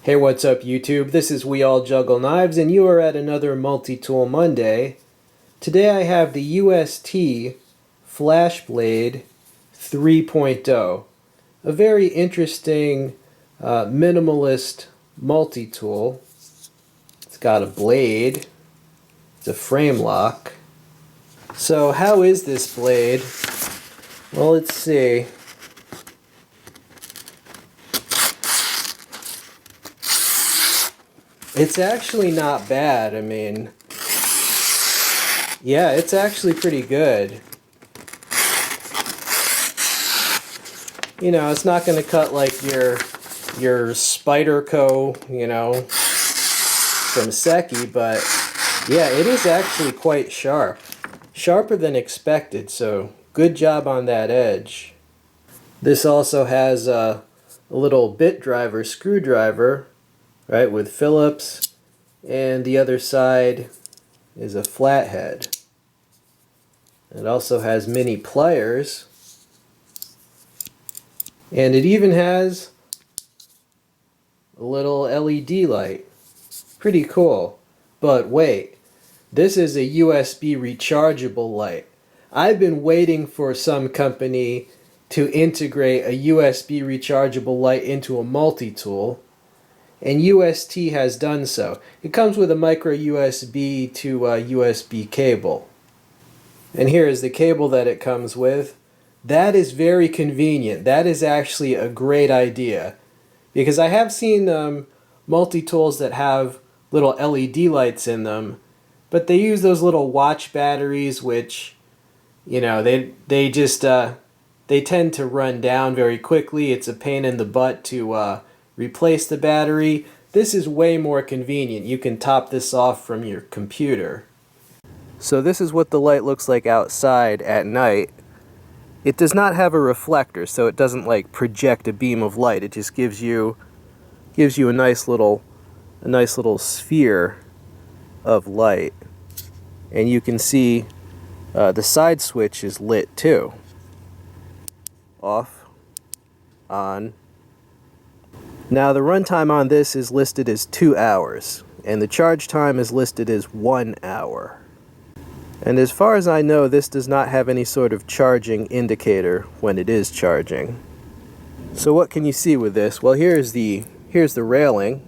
Hey, what's up YouTube? This is We All Juggle Knives and you are at another Multi-Tool Monday. Today I have the UST Flashblade 3.0. A very interesting minimalist multi-tool. It's got a blade. It's a frame lock. So how is this blade? Well, let's see. It's actually not bad. I mean, yeah, it's actually pretty good. You know, it's not going to cut like your Spyderco, you know, from Seki, but yeah, it is actually quite sharp. Sharper than expected, so good job on that edge. This also has a little bit driver, screwdriver, right, with Phillips, and the other side is a flathead. It also has mini pliers, and it even has a little LED light. Pretty cool. But wait, this is a USB rechargeable light. I've been waiting for some company to integrate a USB rechargeable light into a multi-tool, and UST has done so. It comes with a micro USB to USB cable. And here is the cable that it comes with. That is very convenient. That is actually a great idea. Because I have seen multi-tools that have little LED lights in them, but they use those little watch batteries, which, you know, they just they tend to run down very quickly. It's a pain in the butt to replace the battery. This is way more convenient. You can top this off from your computer. So this is what the light looks like outside at night. It does not have a reflector, so it doesn't like project a beam of light. It just gives you a nice little sphere of light. And you can see the side switch is lit too. Off, on. Now the runtime on this is listed as 2 hours, and the charge time is listed as 1 hour. And as far as I know, this does not have any sort of charging indicator when it is charging. So what can you see with this? Well, here's the railing.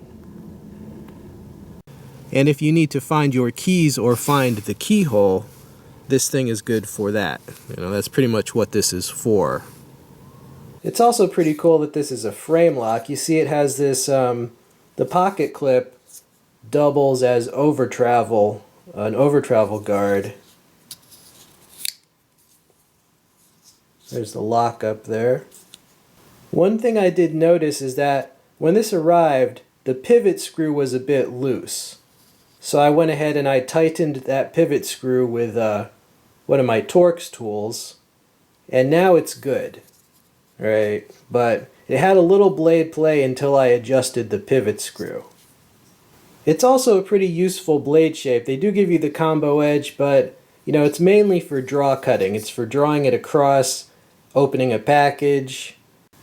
And if you need to find your keys or find the keyhole, this thing is good for that. You know, that's pretty much what this is for. It's also pretty cool that this is a frame lock. You see it has this, the pocket clip doubles as an over travel guard. There's the lock up there. One thing I did notice is that when this arrived, the pivot screw was a bit loose. So I went ahead and I tightened that pivot screw with one of my Torx tools, and now it's good. Right, but it had a little blade play until I adjusted the pivot screw. It's also a pretty useful blade shape. They do give you the combo edge, but you know, it's mainly for draw cutting. It's for drawing it across, opening a package.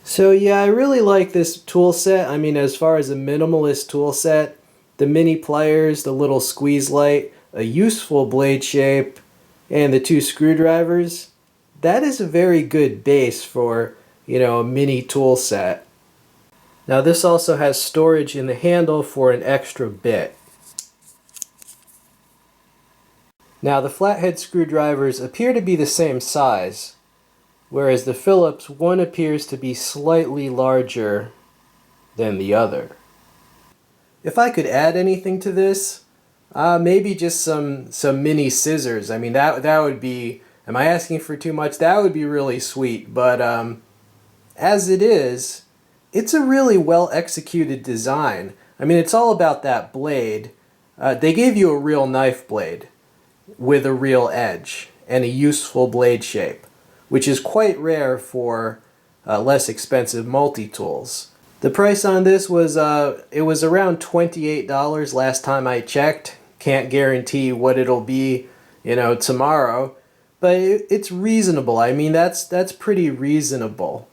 So yeah, I really like this tool set. I mean, as far as a minimalist tool set, the mini pliers, the little squeeze light, a useful blade shape, and the 2 screwdrivers, that is a very good base for, you know, a mini tool set. Now this also has storage in the handle for an extra bit. Now the flathead screwdrivers appear to be the same size, whereas the Phillips one appears to be slightly larger than the other. If I could add anything to this, maybe just some mini scissors. I mean, that would be, am I asking for too much? That would be really sweet, but as it is, it's a really well executed design. I mean, it's all about that blade. They gave you a real knife blade with a real edge and a useful blade shape, which is quite rare for less expensive multi-tools. The price on this was, it was around $28 last time I checked. Can't guarantee what it'll be, you know, tomorrow, but it's reasonable. I mean, that's pretty reasonable.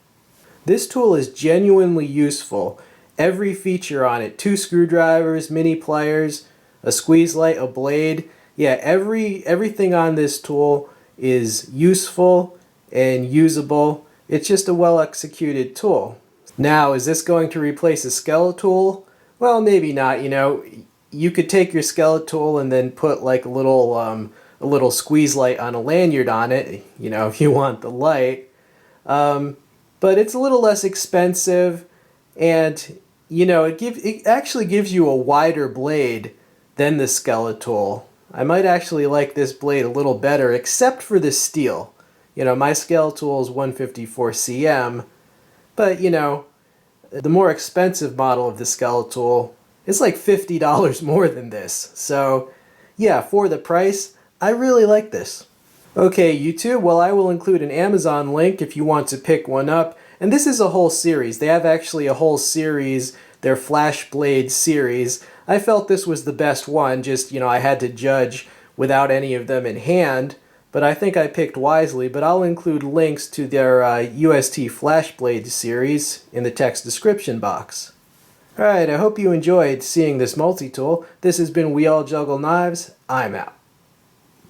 This tool is genuinely useful, every feature on it. 2 screwdrivers, mini pliers, a squeeze light, a blade. Yeah, everything on this tool is useful and usable. It's just a well executed tool. Now, is this going to replace a Skeletool? Well, maybe not. You know, you could take your Skeletool and then put like a little squeeze light on a lanyard on it, you know, if you want the light. But it's a little less expensive, and you know, it actually gives you a wider blade than the Skeletool. I might actually like this blade a little better, except for the steel. You know, my Skeletool is 154 cm, but you know, the more expensive model of the Skeletool is like $50 more than this. So yeah, for the price, I really like this. Okay, YouTube, well, I will include an Amazon link if you want to pick one up. And this is a whole series. They have actually a whole series, their Flashblade series. I felt this was the best one, just, you know, I had to judge without any of them in hand. But I think I picked wisely, but I'll include links to their UST Flashblade series in the text description box. Alright, I hope you enjoyed seeing this multi-tool. This has been We All Juggle Knives. I'm out.